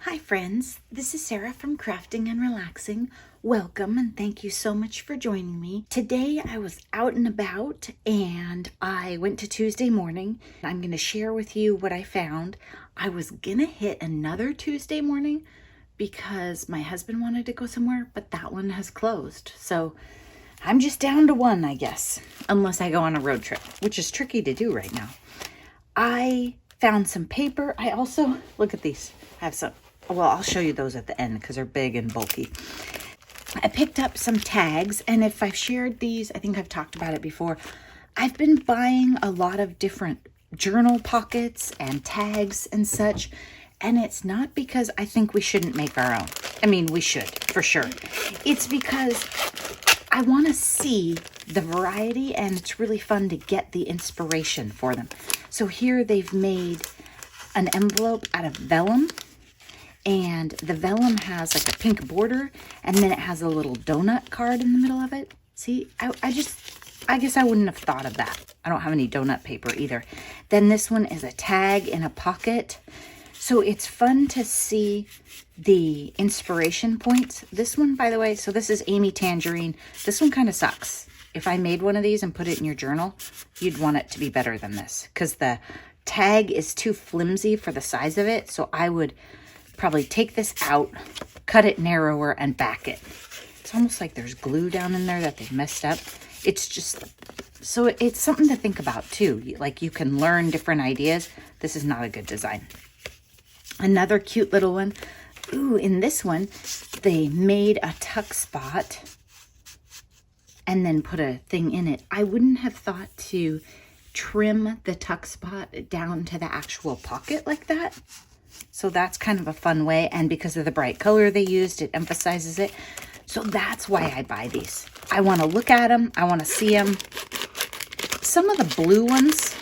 Hi friends, this is Sarah from Crafting and Relaxing. Welcome and thank you so much for joining me. Today I was out and about and I went to Tuesday morning. I'm going to share with you what I found. I was going to hit another Tuesday morning because my husband wanted to go somewhere, but that one has closed. So I'm just down to one, I guess, unless I go on a road trip, which is tricky to do right now. I found some paper. I also, look at these. I have some, well, I'll show you those at the end because they're big and bulky. I picked up some tags, and if I've shared these, I think I've talked about it before. I've been buying a lot of different journal pockets and tags and such, and it's not because I think we shouldn't make our own. I mean, we should, for sure. It's because I want to see the variety, and it's really fun to get the inspiration for them. So here they've made an envelope out of vellum, and the vellum has like a pink border, and then it has a little donut card in the middle of it. See, I guess I wouldn't have thought of that. I don't have any donut paper either. Then this one is a tag in a pocket. So it's fun to see the inspiration points. This one, by the way, so this is Amy Tangerine. This one kind of sucks. If I made one of these and put it in your journal, you'd want it to be better than this because the tag is too flimsy for the size of it. So I would probably take this out, cut it narrower, and back it. It's almost like there's glue down in there that they messed up. It's just, so it's something to think about too. Like you can learn different ideas. This is not a good design. Another cute little one. Ooh, in this one, they made a tuck spot and then put a thing in it. I wouldn't have thought to trim the tuck spot down to the actual pocket like that. So that's kind of a fun way. And because of the bright color they used, it emphasizes it. So that's why I buy these. I want to look at them. I want to see them. Some of the blue ones,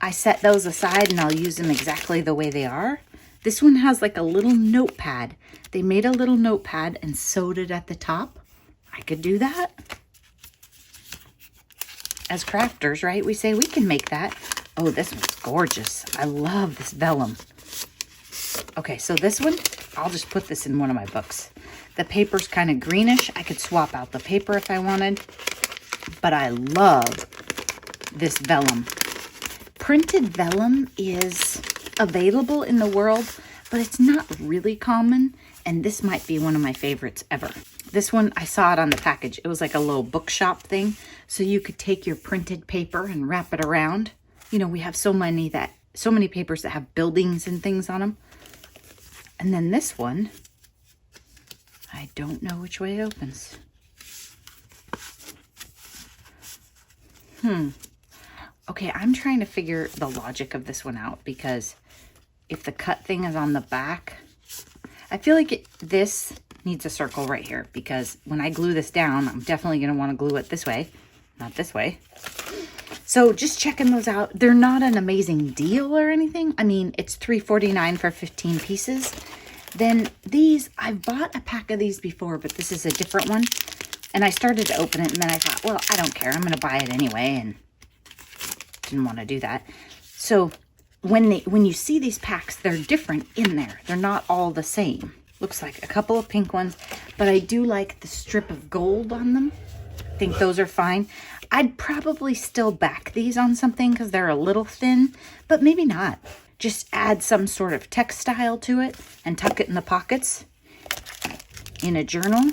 I set those aside and I'll use them exactly the way they are. This one has like a little notepad. They made a little notepad and sewed it at the top. I could do that. As crafters, right? We say we can make that. Oh, this one's gorgeous. I love this vellum. Okay, so this one, I'll just put this in one of my books. The paper's kind of greenish. I could swap out the paper if I wanted, but I love this vellum. Printed vellum is available in the world, but it's not really common, and this might be one of my favorites ever. This one, I saw it on the package. It was like a little bookshop thing, so you could take your printed paper and wrap it around. You know, we have so many papers that have buildings and things on them. And then this one, I don't know which way it opens. Okay, I'm trying to figure the logic of this one out because if the cut thing is on the back, I feel like this needs a circle right here because when I glue this down, I'm definitely going to want to glue it this way, not this way. So just checking those out. They're not an amazing deal or anything. I mean, it's $3.49 for 15 pieces. Then these, I've bought a pack of these before, but this is a different one. And I started to open it and then I thought, well, I don't care. I'm going to buy it anyway. And didn't want to do that. So when you see these packs, they're different in there. They're not all the same. Looks like a couple of pink ones, but I do like the strip of gold on them. I think those are fine. I'd probably still back these on something because they're a little thin, but maybe not. Just add some sort of textile to it and tuck it in the pockets in a journal.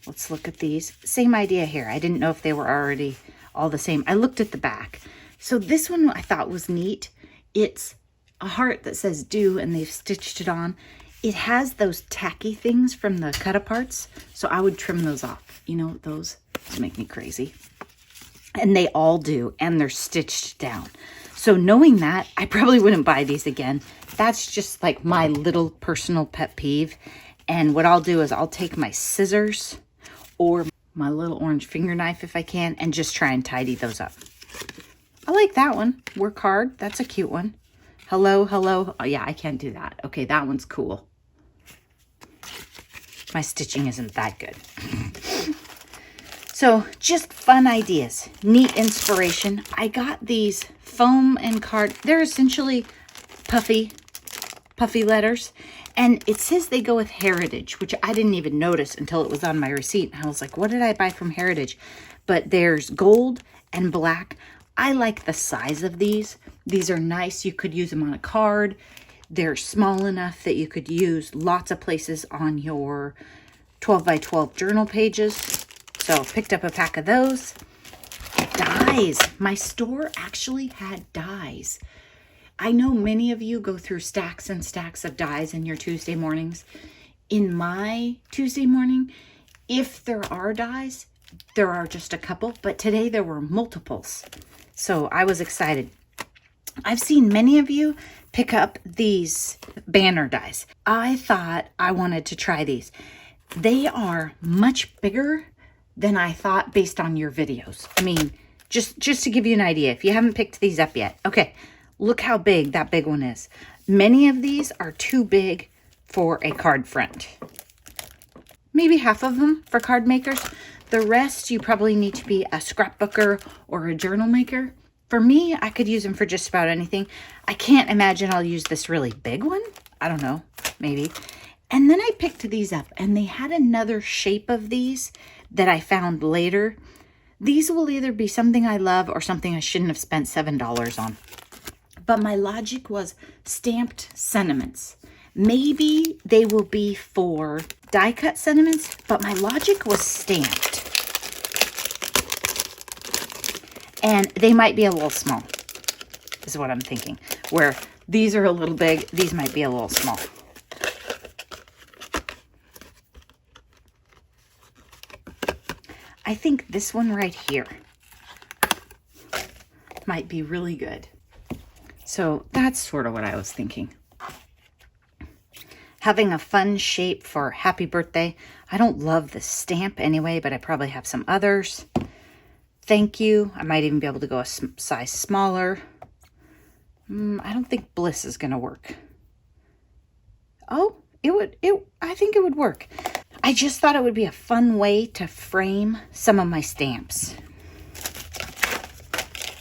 Let's look at these. Same idea here. I didn't know if they were already all the same. I looked at the back. So this one I thought was neat. It's a heart that says do, and they've stitched it on. It has those tacky things from the cut-aparts, so I would trim those off. You know, those make me crazy. And they all do, and they're stitched down. So knowing that, I probably wouldn't buy these again. That's just like my little personal pet peeve. And what I'll do is I'll take my scissors or my little orange finger knife if I can, and just try and tidy those up. I like that one. Work hard. That's a cute one. Hello, hello. Oh, yeah, I can't do that. Okay, that one's cool. My stitching isn't that good. So just fun ideas, neat inspiration. I got these foam and card. They're essentially puffy letters. And it says they go with Heritage, which I didn't even notice until it was on my receipt. I was like, what did I buy from Heritage? But there's gold and black. I like the size of these. These are nice. You could use them on a card. They're small enough that you could use lots of places on your 12 by 12 journal pages. So picked up a pack of those. Dies. My store actually had dies. I know many of you go through stacks and stacks of dies in your Tuesday mornings. In my Tuesday morning, if there are dies, there are just a couple, but today there were multiples. So I was excited. I've seen many of you pick up these banner dies. I thought I wanted to try these. They are much bigger than I thought based on your videos. I mean, just to give you an idea, if you haven't picked these up yet. Okay, look how big that big one is. Many of these are too big for a card front. Maybe half of them for card makers. The rest, you probably need to be a scrapbooker or a journal maker. For me, I could use them for just about anything. I can't imagine I'll use this really big one. I don't know, maybe. And then I picked these up, and they had another shape of these that I found later. These will either be something I love or something I shouldn't have spent $7 on. But my logic was stamped sentiments. Maybe they will be for die cut sentiments, but my logic was stamped. And they might be a little small, is what I'm thinking. Where these are a little big, these might be a little small. I think this one right here might be really good. So that's sort of what I was thinking. Having a fun shape for happy birthday. I don't love the stamp anyway, but I probably have some others. Thank you. I might even be able to go a size smaller. I don't think Bliss is going to work. Oh, I think it would work. I just thought it would be a fun way to frame some of my stamps.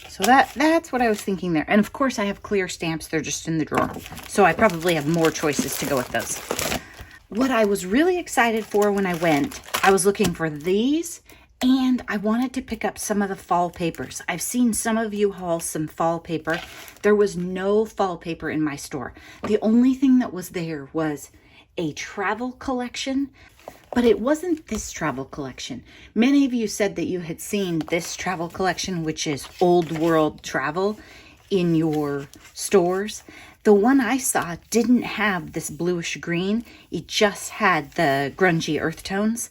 So that's what I was thinking there. And of course I have clear stamps. They're just in the drawer. So I probably have more choices to go with those. What I was really excited for when I went, I was looking for these, and I wanted to pick up some of the fall papers. I've seen some of you haul some fall paper. There was no fall paper in my store. The only thing that was there was a travel collection, but it wasn't this travel collection. Many of you said that you had seen this travel collection, which is old world travel, in your stores. The one I saw didn't have this bluish green. It just had the grungy earth tones.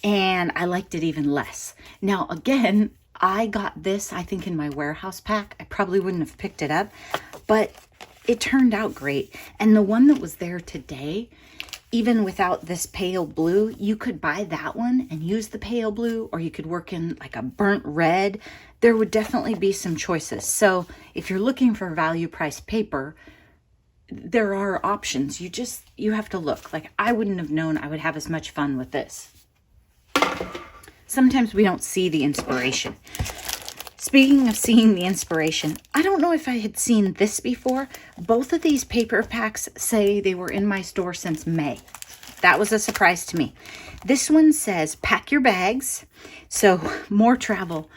And I liked it even less. Now, again, I got this, I think, in my warehouse pack. I probably wouldn't have picked it up, but it turned out great. And the one that was there today, even without this pale blue, you could buy that one and use the pale blue, or you could work in like a burnt red. There would definitely be some choices. So if you're looking for value price paper, there are options. You have to look. Like, I wouldn't have known I would have as much fun with this. Sometimes we don't see the inspiration. Speaking of seeing the inspiration, I don't know if I had seen this before. Both of these paper packs say they were in my store since May. That was a surprise to me. This one says, pack your bags. So more travel.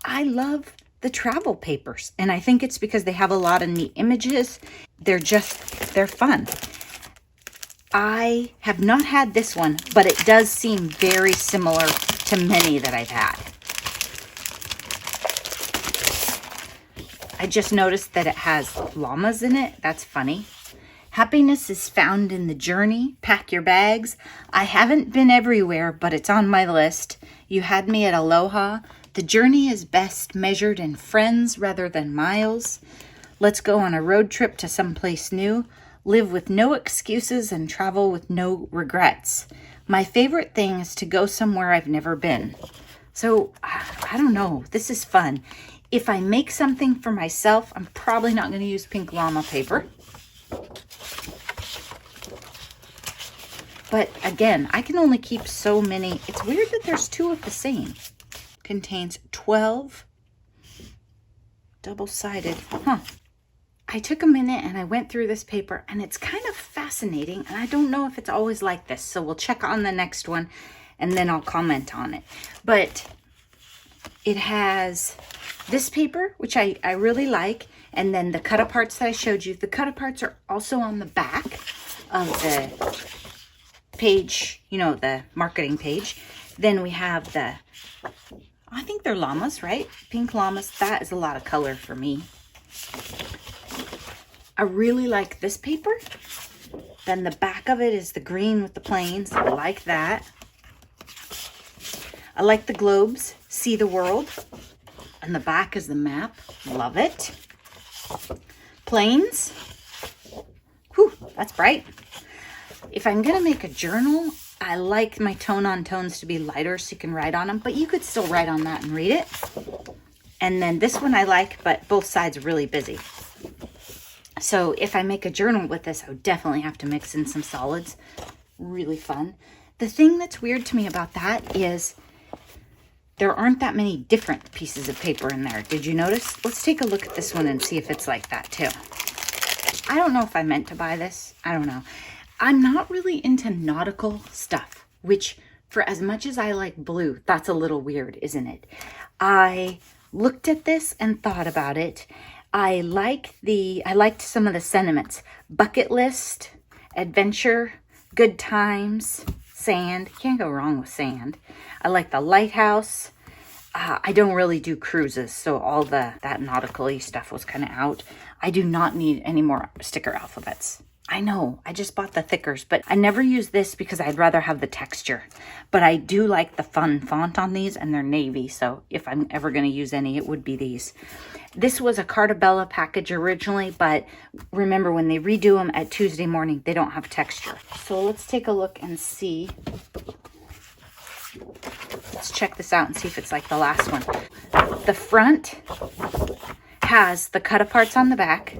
I love the travel papers, and I think it's because they have a lot of neat images. They're fun. I have not had this one, but it does seem very similar to many that I've had. I just noticed that it has llamas in it. That's funny. Happiness is found in the journey. Pack your bags. I haven't been everywhere, but it's on my list. You had me at Aloha. The journey is best measured in friends rather than miles. Let's go on a road trip to someplace new. Live with no excuses and travel with no regrets. My favorite thing is to go somewhere I've never been. So, I don't know. This is fun. If I make something for myself, I'm probably not going to use pink llama paper. But again, I can only keep so many. It's weird that there's two of the same. Contains 12 double-sided. I took a minute and I went through this paper, and it's kind of fascinating, and I don't know if it's always like this, so we'll check on the next one and then I'll comment on it. But it has this paper, which I really like, and then the cut-aparts that I showed you. The cut-aparts are also on the back of the page, you know, the marketing page. Then we have the, I think they're llamas, right? Pink llamas. That is a lot of color for me. I really like this paper. Then the back of it is the green with the planes. I like that. I like the globes, see the world. And the back is the map. Love it. Planes. Whew, that's bright. If I'm going to make a journal, I like my tone on tones to be lighter so you can write on them. But you could still write on that and read it. And then this one I like, but both sides are really busy. So if I make a journal with this, I would definitely have to mix in some solids. Really fun. The thing that's weird to me about that is there aren't that many different pieces of paper in there. Did you notice? Let's take a look at this one and see if it's like that too. I don't know if I meant to buy this. I don't know. I'm not really into nautical stuff, which for as much as I like blue, that's a little weird, isn't it? I looked at this and thought about it. I liked some of the sentiments. Bucket list, adventure, good times, sand. Can't go wrong with sand. I like the lighthouse. I don't really do cruises, so all that nautical-y stuff was kind of out. I do not need any more sticker alphabets. I know, I just bought the thickers, but I never use this because I'd rather have the texture. But I do like the fun font on these, and they're navy, so if I'm ever going to use any, it would be these. This was a Carta Bella package originally, but remember when they redo them at Tuesday morning, they don't have texture. So let's take a look and see. Let's check this out and see if it's like the last one. The front has the cut-aparts on the back.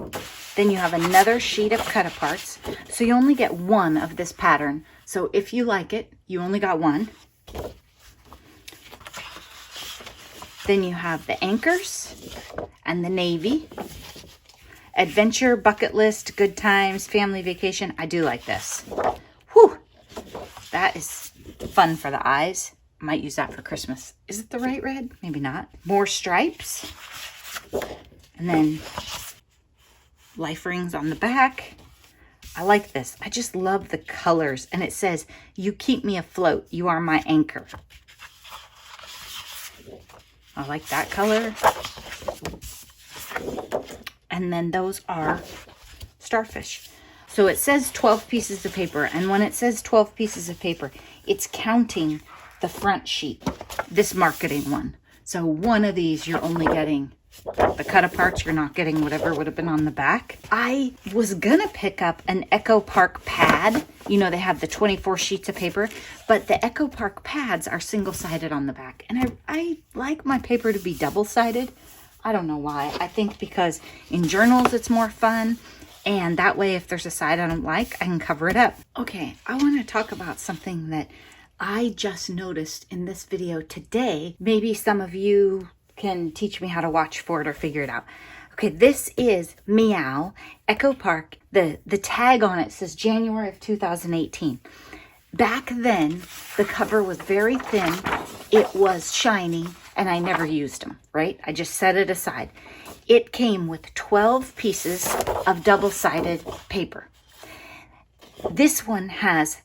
Then you have another sheet of cut-aparts. So you only get one of this pattern. So if you like it, you only got one. Then you have the anchors and the navy. Adventure, bucket list, good times, family vacation. I do like this. Whew! That is fun for the eyes. Might use that for Christmas. Is it the right red? Maybe not. More stripes. And then life rings on the back. I like this. I just love the colors. And it says, "You keep me afloat. You are my anchor." I like that color. And then those are starfish. So it says 12 pieces of paper. And when it says 12 pieces of paper, it's counting the front sheet, this marketing one. So one of these, you're only getting the cut-aparts. You're not getting whatever would have been on the back. I was gonna pick up an Echo Park pad. You know, they have the 24 sheets of paper, but the Echo Park pads are single-sided on the back. And I like my paper to be double-sided. I don't know why. I think because in journals it's more fun, and that way if there's a side I don't like, I can cover it up. Okay, I want to talk about something that I just noticed in this video today. Maybe some of you can teach me how to watch for it or figure it out. Okay, this is Meow Echo Park. The tag on it says January of 2018. Back then, the cover was very thin. It was shiny, and I never used them, right? I just set it aside. It came with 12 pieces of double-sided paper. This one has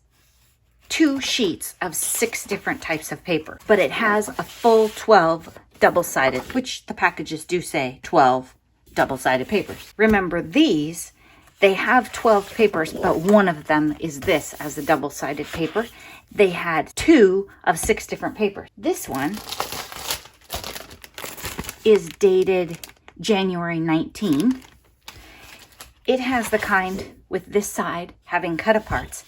2 sheets of 6 different types of paper, but it has a full 12 double-sided, which the packages do say 12 double-sided papers. Remember these, they have 12 papers, but one of them is this as a double-sided paper. They had 2 of 6 different papers. This one is dated January 19. It has the kind with this side having cut-aparts,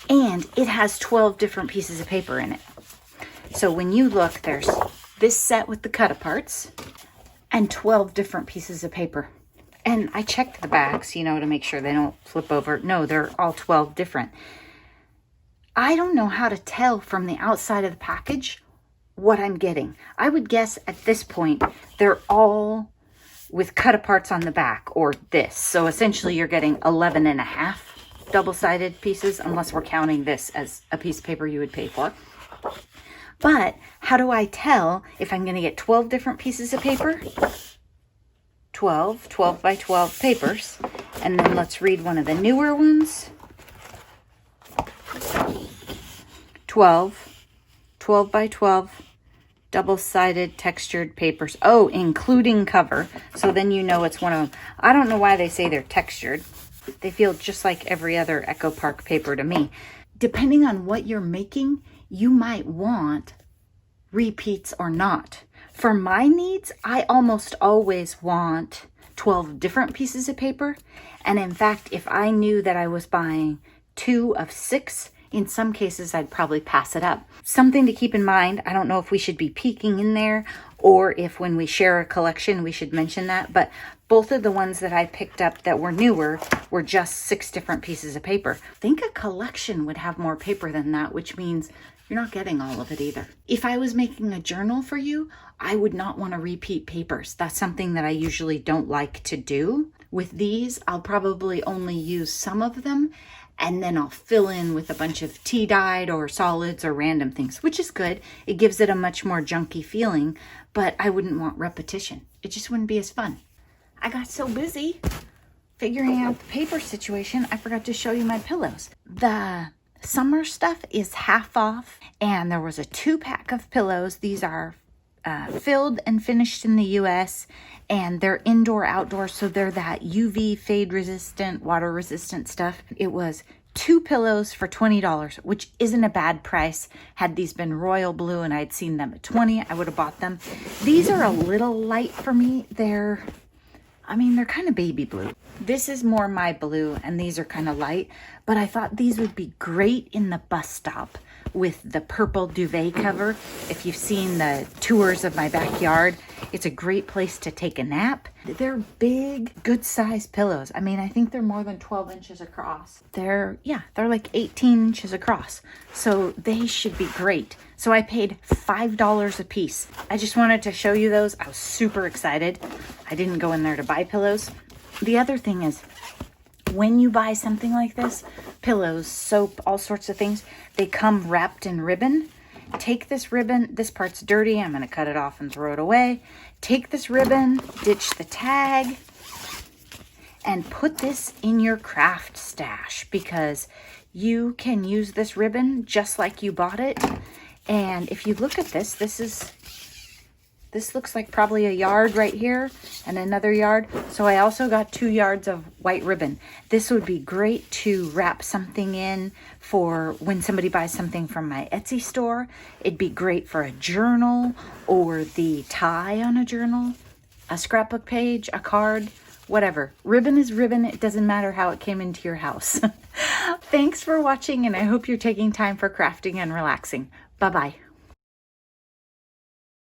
and it has 12 different pieces of paper in it. So when you look, there's this set with the cut-aparts and 12 different pieces of paper. And I checked the backs, you know, to make sure they don't flip over. No, they're all 12 different. I don't know how to tell from the outside of the package what I'm getting. I would guess at this point, they're all with cut aparts on the back, or this. So essentially you're getting 11.5 double-sided pieces, unless we're counting this as a piece of paper you would pay for. But how do I tell if I'm going to get 12 different pieces of paper? 12 by 12 papers. And then let's read one of the newer ones. 12 by 12 double-sided textured papers. Oh, including cover. So then you know it's one of them. I don't know why they say they're textured. They feel just like every other Echo Park paper to me. Depending on what you're making, you might want repeats or not. For my needs, I almost always want 12 different pieces of paper. And in fact, if I knew that I was buying 2 of 6, in some cases, I'd probably pass it up. Something to keep in mind, I don't know if we should be peeking in there or if when we share a collection, we should mention that. But both of the ones that I picked up that were newer were just 6 different pieces of paper. I think a collection would have more paper than that, which means you're not getting all of it either. If I was making a journal for you, I would not want to repeat papers. That's something that I usually don't like to do. With these, I'll probably only use some of them, and then I'll fill in with a bunch of tea dyed or solids or random things, which is good. It gives it a much more junky feeling, but I wouldn't want repetition. It just wouldn't be as fun. I got so busy figuring out the paper situation, I forgot to show you my pillows. The summer stuff is half off, and there was a 2-pack of pillows. These are filled and finished in the US, and they're indoor outdoor, so they're that UV fade resistant, water resistant stuff. It was 2 pillows for $20, which isn't a bad price. Had these been royal blue and I'd seen them at $20, I would have bought them. These are a little light for me. They're kind of baby blue. This is more my blue, and these are kind of light, but I thought these would be great in the bus stop with the purple duvet cover. If you've seen the tours of my backyard, it's a great place to take a nap. They're big, good sized pillows. I think they're more than 12 inches across. They're like 18 inches across. So they should be great. So I paid $5 a piece. I just wanted to show you those. I was super excited. I didn't go in there to buy pillows. The other thing is, when you buy something like this, pillows, soap, all sorts of things, they come wrapped in ribbon. Take this ribbon. This part's dirty. I'm going to cut it off and throw it away. Take this ribbon, ditch the tag, and put this in your craft stash, because you can use this ribbon just like you bought it. And if you look at this, this looks like probably a yard right here and another yard. So I also got 2 yards of white ribbon. This would be great to wrap something in for when somebody buys something from my Etsy store. It'd be great for a journal or the tie on a journal, a scrapbook page, a card, whatever. Ribbon is ribbon. It doesn't matter how it came into your house. Thanks for watching, and I hope you're taking time for crafting and relaxing. Bye-bye.